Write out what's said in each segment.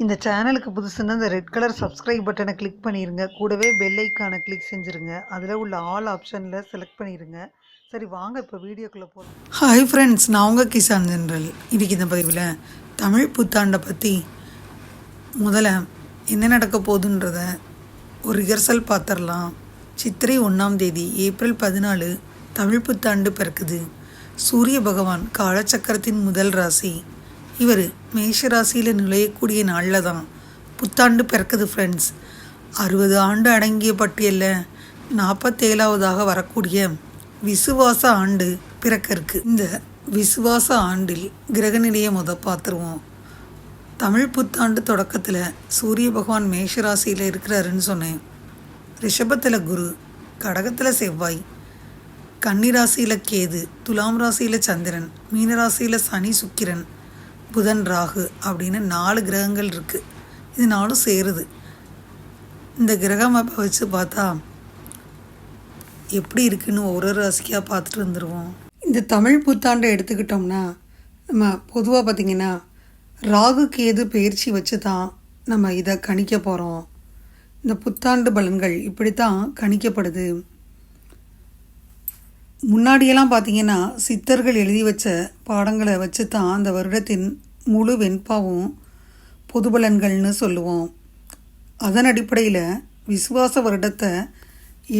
இந்த சேனலுக்கு புதுசுன்னா இந்த ரெட் கலர் சப்ஸ்கிரைப் பட்டனை கிளிக் பண்ணிடுங்க. கூடவே பெல் ஐக்கானை கிளிக் செஞ்சுருங்க. அதில் உள்ள ஆல் ஆப்ஷனில் செலக்ட் பண்ணிடுங்க. சரி வாங்க இப்போ வீடியோக்குள்ளே போகலாம். ஹாய் ஃப்ரெண்ட்ஸ், நான் உங்கள் கிசான் ஜென்ரல். இன்றைக்கி இந்த பதிவில் தமிழ் புத்தாண்டை பற்றி முதல்ல என்ன நடக்க போகுதுன்றத ஒரு ரிஹர்சல் பார்த்துடலாம். சித்திரை 1ஆம் தேதி ஏப்ரல் 14 தமிழ் புத்தாண்டு பிறக்குது. சூரிய பகவான் காலச்சக்கரத்தின் முதல் ராசி. இவர் மேஷ ராசியில் நுழையக்கூடிய நாளில் தான் புத்தாண்டு பிறக்குது ஃப்ரெண்ட்ஸ். 60 ஆண்டு அடங்கிய பட்டியலில் 47ஆவதாக வரக்கூடிய விசுவாச ஆண்டு பிறக்க இருக்கு. இந்த விசுவாச ஆண்டில் கிரகநிலையை பார்த்துருவோம். தமிழ் புத்தாண்டு தொடக்கத்தில் சூரிய பகவான் மேஷ ராசியில் இருக்கிறாருன்னு சொன்னேன். ரிஷபத்தில் குரு, கடகத்தில் செவ்வாய், கன்னி ராசியில் கேது, துலாம் ராசியில் சந்திரன், மீன ராசியில் சனி, சுக்கிரன், புதன், ராகு அப்படின்னு 4 கிரகங்கள் இருக்குது. இது 4 சேருது. இந்த கிரகம் வச்சு பார்த்தா எப்படி இருக்குன்னு ஒரு ராசிக்காக பார்த்துட்டு வந்துடுவோம். இந்த தமிழ் புத்தாண்டை எடுத்துக்கிட்டோம்னா நம்ம பொதுவாக பார்த்திங்கன்னா ராகு கேது பயிற்சி வச்சு தான் நம்ம இதை கணிக்க போகிறோம். இந்த புத்தாண்டு பலன்கள் இப்படி தான் கணிக்கப்படுது. முன்னாடியெல்லாம் பார்த்திங்கன்னா சித்தர்கள் எழுதி வச்ச பாடங்களை வச்சு தான் அந்த வருடத்தின் முழு வெண்பாவும் பொது பலன்கள்னு சொல்லுவோம். அதன் அடிப்படையில் விசுவாச வருடத்தை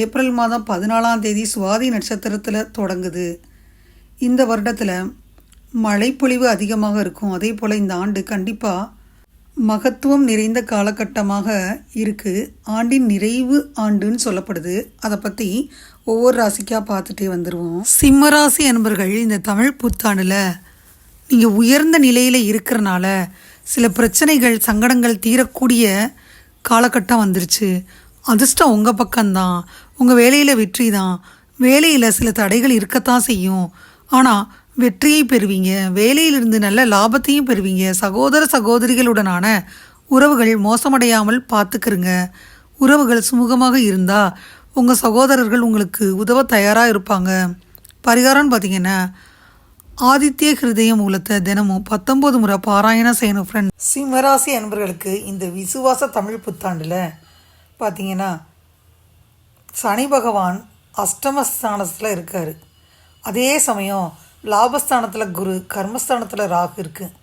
ஏப்ரல் மாதம் 14ஆம் தேதி சுவாதி நட்சத்திரத்தில் தொடங்குது. இந்த வருடத்தில் மழைப்பொழிவு அதிகமாக இருக்கும். அதே போல் இந்த ஆண்டு கண்டிப்பாக மகத்துவம் நிறைந்த காலகட்டமாக இருக்குது. ஆண்டின் நிறைவு ஆண்டுன்னு சொல்லப்படுது. அதை பற்றி ஒவ்வொரு ராசிக்காக பார்த்துட்டே வந்துடுவோம். சிம்மராசி அன்பர்கள், இந்த தமிழ் புத்தாண்டில் நீங்கள் உயர்ந்த நிலையில் இருக்கிறனால சில பிரச்சனைகள் சங்கடங்கள் தீரக்கூடிய காலகட்டம் வந்துருச்சு. அதிர்ஷ்டம் உங்கள் பக்கம்தான். உங்கள் வேலையில் வெற்றி தான். வேலையில் சில தடைகள் இருக்கத்தான் செய்யும், ஆனால் வெற்றியை பெறுவீங்க. வேலையிலிருந்து நல்ல லாபத்தையும் பெறுவீங்க. சகோதர சகோதரிகளுடனான உறவுகள் மோசமடையாமல் பார்த்துக்கிறங்க. உறவுகள் சுமூகமாக இருந்தால் உங்கள் சகோதரர்கள் உங்களுக்கு உதவ தயாராக இருப்பாங்க. பரிகாரம்னு பார்த்தீங்கன்னா ஆதித்ய ஹிருதய மூலத்தை தினமும் 19 முறை பாராயணம் செய்யணும் ஃப்ரெண்ட். சிம்மராசி அன்பர்களுக்கு இந்த விசுவாச தமிழ் புத்தாண்டில் பார்த்தீங்கன்னா சனி பகவான் அஷ்டமஸ்தானத்தில் இருக்கார். அதே சமயம் லாபஸ்தானத்தில் குரு, கர்மஸ்தானத்தில் ராகு இருக்குது.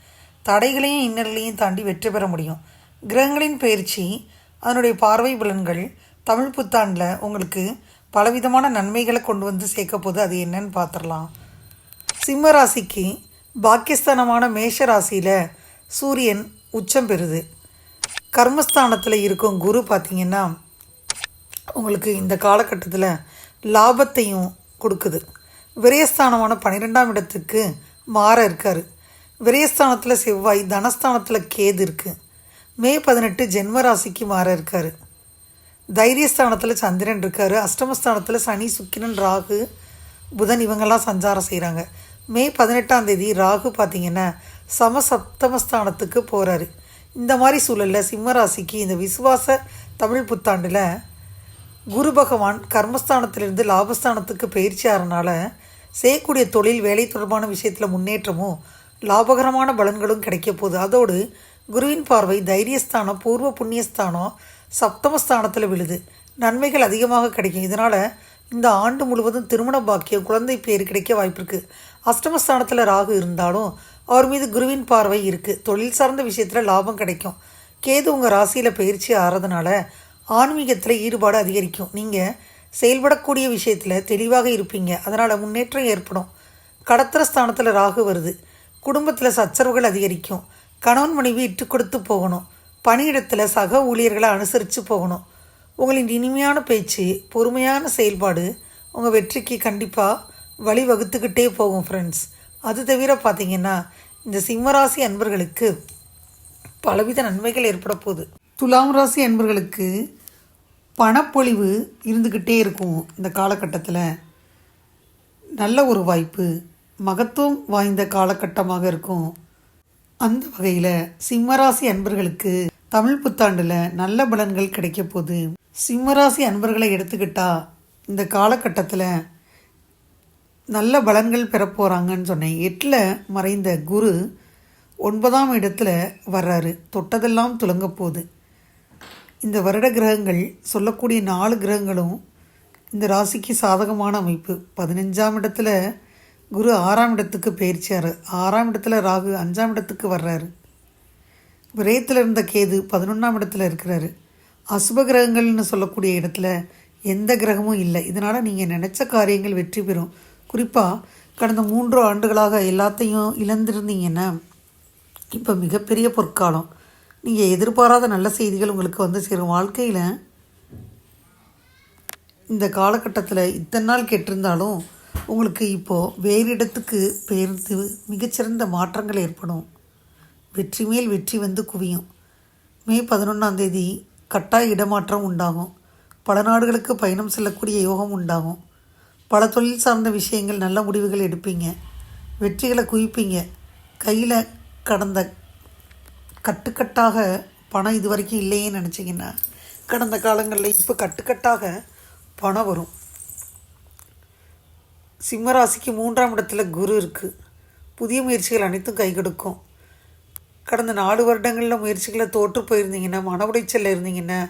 தடைகளையும் இன்னல்களையும் தாண்டி வெற்றி பெற முடியும். கிரகங்களின் பயிற்சி, அதனுடைய பார்வை பலன்கள் தமிழ் புத்தாண்டில் உங்களுக்கு பலவிதமான நன்மைகளை கொண்டு வந்து சேர்க்க போது. அது என்னன்னு பார்த்துடலாம். சிம்ம ராசிக்கு பாக்கியஸ்தானமான மேஷ ராசியில் சூரியன் உச்சம் பெறுது. கர்மஸ்தானத்தில் இருக்கும் குரு பார்த்திங்கன்னா உங்களுக்கு இந்த காலகட்டத்தில் லாபத்தையும் கொடுக்குது. விரயஸ்தானமான 12ஆம் இடத்துக்கு மாற இருக்கார். விரயஸ்தானத்தில் செவ்வாய், தனஸ்தானத்தில் கேது இருக்குது. மே 18 ஜென்ம ராசிக்கு மாற இருக்கார். தைரியஸ்தானத்தில் சந்திரன் இருக்கார். அஷ்டமஸ்தானத்தில் சனி, சுக்கிரன், ராகு, புதன் இவங்கெல்லாம் சஞ்சாரம் செய்கிறாங்க. மே 18ஆம் தேதி ராகு பார்த்திங்கன்னா சமசப்தமஸ்தானத்துக்கு போகிறாரு. இந்த மாதிரி சூழலில் சிம்மராசிக்கு இந்த விசுவாச தமிழ் புத்தாண்டில் குரு பகவான் கர்மஸ்தானத்திலிருந்து லாபஸ்தானத்துக்கு பயிற்சி ஆகிறனால செய்யக்கூடிய தொழில், வேலை தொடர்பான விஷயத்தில் முன்னேற்றமும் லாபகரமான பலன்களும் கிடைக்க போகுது. அதோடு குருவின் பார்வை தைரியஸ்தானம், பூர்வ புண்ணியஸ்தானம், சப்தமஸ்தானத்தில் விழுது. நன்மைகள் அதிகமாக கிடைக்கும். இதனால் இந்த ஆண்டு முழுவதும் திருமண பாக்கியம், குழந்தை பேர் கிடைக்க வாய்ப்பு இருக்குது. அஷ்டமஸ்தானத்தில் ராகு இருந்தாலும் அவர் மீது குருவின் பார்வை இருக்குது. தொழில் சார்ந்த விஷயத்தில் லாபம் கிடைக்கும். கேது உங்கள் ராசியில் பயிற்சி ஆகிறதுனால ஆன்மீகத்தில் ஈடுபாடு அதிகரிக்கும். நீங்கள் செயல்படக்கூடிய விஷயத்தில் தெளிவாக இருப்பீங்க. அதனால் முன்னேற்றம் ஏற்படும். கடத்திர ஸ்தானத்தில் ராகு வருது. குடும்பத்தில் சச்சரவுகள் அதிகரிக்கும். கணவன் மனைவி இட்டு கொடுத்து போகணும். பணியிடத்தில் சக ஊழியர்களை அனுசரித்து போகணும். உங்களின் இனிமையான பேச்சு, பொறுமையான செயல்பாடு உங்கள் வெற்றிக்கு கண்டிப்பாக வழிவகுத்துக்கிட்டே போகும் ஃப்ரெண்ட்ஸ். அது தவிர பார்த்திங்கன்னா இந்த சிம்மராசி அன்பர்களுக்கு பலவித நன்மைகள் ஏற்பட போகுது. துலாம் ராசி அன்பர்களுக்கு பணப்பொழிவு இருந்துக்கிட்டே இருக்கும். இந்த காலகட்டத்தில் நல்ல ஒரு வாய்ப்பு, மகத்துவம் வாய்ந்த காலகட்டமாக இருக்கும். அந்த வகையில் சிம்மராசி அன்பர்களுக்கு தமிழ் புத்தாண்டில் நல்ல பலன்கள் கிடைக்க போகுது. சிம்மராசி அன்பர்களை எடுத்துக்கிட்டால் இந்த காலகட்டத்தில் நல்ல பலன்கள் பெற போகிறாங்கன்னு சொன்னேன். 8ல் மறைந்த குரு 9ஆம் இடத்துல வர்றாரு. தொட்டதெல்லாம் துலங்க போகுது. இந்த வருட கிரகங்கள் சொல்லக்கூடிய 4 கிரகங்களும் இந்த ராசிக்கு சாதகமான அமைப்பு. 15ஆம் இடத்துல குரு 6ஆம் இடத்துக்கு பயிற்சியார். 6ஆம் இடத்துல ராகு 5ஆம் இடத்துக்கு வர்றாரு. விரயத்தில் இருந்த கேது 11ஆம் இடத்துல இருக்கிறாரு. அசுப கிரகங்கள்னு சொல்லக்கூடிய இடத்துல எந்த கிரகமும் இல்லை. இதனால் நீங்கள் நினச்ச காரியங்கள் வெற்றி பெறும். குறிப்பாக கடந்த 3 ஆண்டுகளாக எல்லாத்தையும் இழந்திருந்தீங்கன்னா இப்போ மிகப்பெரிய பொற்காலம். நீங்கள் எதிர்பாராத நல்ல செய்திகள் உங்களுக்கு வந்து சேரும். வாழ்க்கையில் இந்த காலகட்டத்தில் இத்தனை நாள் கெட்டிருந்தாலும் உங்களுக்கு இப்போது வேறு இடத்துக்கு பெயர்ந்து மிகச்சிறந்த மாற்றங்கள் ஏற்படும். வெற்றி மேல் வெற்றி வந்து குவியும். மே 11ஆம் தேதி கட்டாய இடமாற்றம் உண்டாகும். பல நாடுகளுக்கு பயணம் செல்லக்கூடிய யோகம் உண்டாகும். பல தொழில் சார்ந்த விஷயங்கள் நல்ல முடிவுகள் எடுப்பீங்க. வெற்றிகளை குவிப்பீங்க. கையில் கடந்த கட்டுக்கட்டாக பணம் இது வரைக்கும் இல்லையே நினச்சிங்கன்னா கடந்த காலங்களில் இப்போ கட்டுக்கட்டாக பணம் வரும். சிம்மராசிக்கு 3ஆம் இடத்துல குரு இருக்குது. புதிய முயற்சிகள் அனைத்தும் கை கொடுக்கும். கடந்த 4 வருடங்களில் முயற்சிகளை தோற்று போயிருந்தீங்கன்னா, மன உளைச்சலில் இருந்தீங்கன்னா,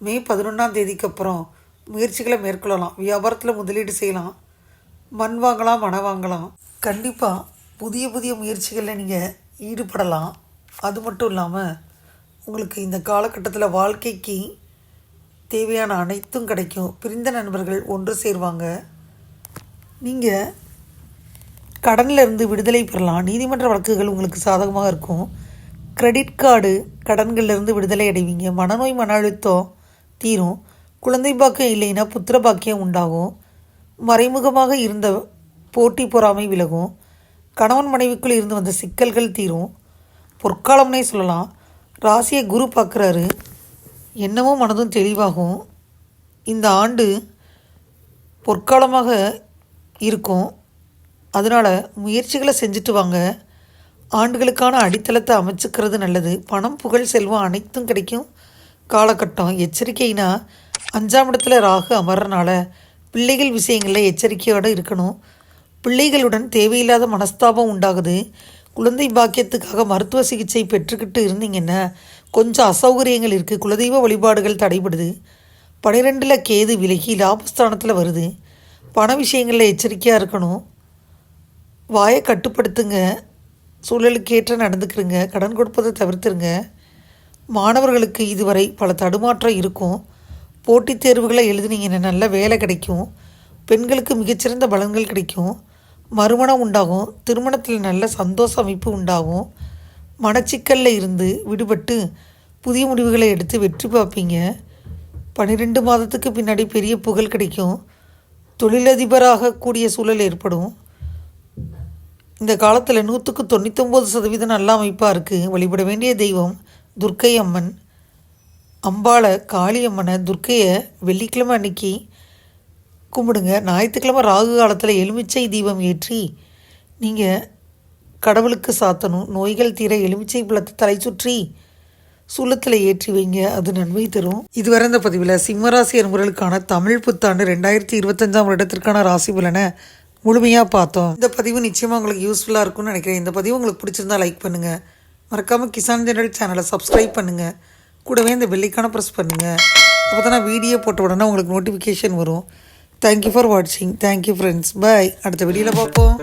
மே 11ஆம் தேதிக்கு அப்புறம் முயற்சிகளை மேற்கொள்ளலாம். வியாபாரத்தில் முதலீடு செய்யலாம். மண் வாங்கலாம், மனம் வாங்கலாம். கண்டிப்பாக புதிய புதிய முயற்சிகளில் நீங்கள் ஈடுபடலாம். அது மட்டும் இல்லாமல் உங்களுக்கு இந்த காலகட்டத்தில் வாழ்க்கைக்கு தேவையான அனைத்தும் கிடைக்கும். பிரிந்த நண்பர்கள் ஒன்று சேருவாங்க. நீங்கள் கடனில் இருந்து விடுதலை பெறலாம். நீதிமன்ற வழக்குகள் உங்களுக்கு சாதகமாக இருக்கும். கிரெடிட் கார்டு கடன்கள்லேருந்து விடுதலை அடைவீங்க. மனநோய் மன அழுத்தம் தீரும். குழந்தை பாக்கியம் இல்லைன்னா புத்திர பாக்கியம் உண்டாகும். மறைமுகமாக இருந்த போட்டி பொறாமை விலகும். கணவன் மனைவிக்குள் இருந்து வந்த சிக்கல்கள் தீரும். பொற்காலம்னே சொல்லலாம். ராசியை குரு பார்க்குறாரு. என்னவோ மனதும் தெளிவாகும். இந்த ஆண்டு பொற்காலமாக இருக்கும். அதனால் முயற்சிகளை செஞ்சுட்டு வாங்க. ஆண்டுகளுக்கான அடித்தளத்தை அமைச்சுக்கிறது நல்லது. பணம் புகழ் செல்வம் அனைத்தும் கிடைக்கும் காலகட்டம். எச்சரிக்கைனா 5ஆம் இடத்துல ராகு அமர்றனால பிள்ளைகள் விஷயங்களில் எச்சரிக்கையோடு இருக்கணும். பிள்ளைகளுடன் தேவையில்லாத மனஸ்தாபம் உண்டாகுது. குழந்தை பாக்கியத்துக்காக மருத்துவ சிகிச்சை பெற்றுக்கிட்டு இருந்தீங்கன்னா கொஞ்சம் அசௌகரியங்கள் இருக்குது. குலதெய்வ வழிபாடுகள் தடைபடுது. 12ல் கேது விலகி லாபஸ்தானத்தில் வருது. பண விஷயங்களில் எச்சரிக்கையாக இருக்கணும். வாயை கட்டுப்படுத்துங்க. சூழலுக்கேற்ற நடந்துக்கிறங்க. கடன் கொடுப்பதை தவிர்த்துருங்க. மாணவர்களுக்கு இதுவரை பல தடுமாற்றம் இருக்கும். போட்டித் தேர்வுகளை எழுதுனீங்கன்னா நல்ல வேலை கிடைக்கும். பெண்களுக்கு மிகச்சிறந்த பலன்கள் கிடைக்கும். மறுமணம் உண்டாகும். திருமணத்தில் நல்ல சந்தோஷ அமைப்பு உண்டாகும். மனச்சிக்கலில் இருந்து விடுபட்டு புதிய முடிவுகளை எடுத்து வெற்றி பார்ப்பீங்க. 12 மாதத்துக்கு பின்னாடி பெரிய புகழ் கிடைக்கும். தொழிலதிபராக கூடிய சூழல் ஏற்படும். இந்த காலத்தில் 100க்கு 99% நல்ல அமைப்பாக இருக்குது. வழிபட வேண்டிய தெய்வம் துர்க்கை அம்மன். அம்பாளை, காளியம்மனை, துர்க்கையை வெள்ளிக்கிழமை அன்னைக்கு கும்பிடுங்க. ஞாயிற்றுக்கிழமை ராகு காலத்தில் எலுமிச்சை தீபம் ஏற்றி நீங்கள் கடவுளுக்கு சாத்தணும். நோய்கள் தீர எலுமிச்சை பழத்தை தலை சுற்றி சூலத்தில் ஏற்றி வைங்க. அது நன்மை தரும். இதுவரை இந்த பதிவில் சிம்மராசி அன்பர்களுக்கான தமிழ் புத்தாண்டு 2025ஆம் வருடத்திற்கான ராசி பலனை முழுமையாக பார்த்தோம். இந்த பதிவு நிச்சயமாக உங்களுக்கு யூஸ்ஃபுல்லாக இருக்கும்னு நினைக்கிறேன். இந்த பதிவு உங்களுக்கு பிடிச்சிருந்தா லைக் பண்ணுங்கள். மறக்காமல் கிசான் ஜெனரல் சேனலை சப்ஸ்கிரைப் பண்ணுங்கள். கூடவே இந்த பெல்லைக்கான ப்ரெஸ் பண்ணுங்கள். அப்போ தான் நான் வீடியோ போட்ட உடனே உங்களுக்கு நோட்டிஃபிகேஷன் வரும். தேங்க்யூ ஃபார் வாட்சிங். Thank you friends. பாய். அடுத்த வீடியோவில் பார்ப்போம்.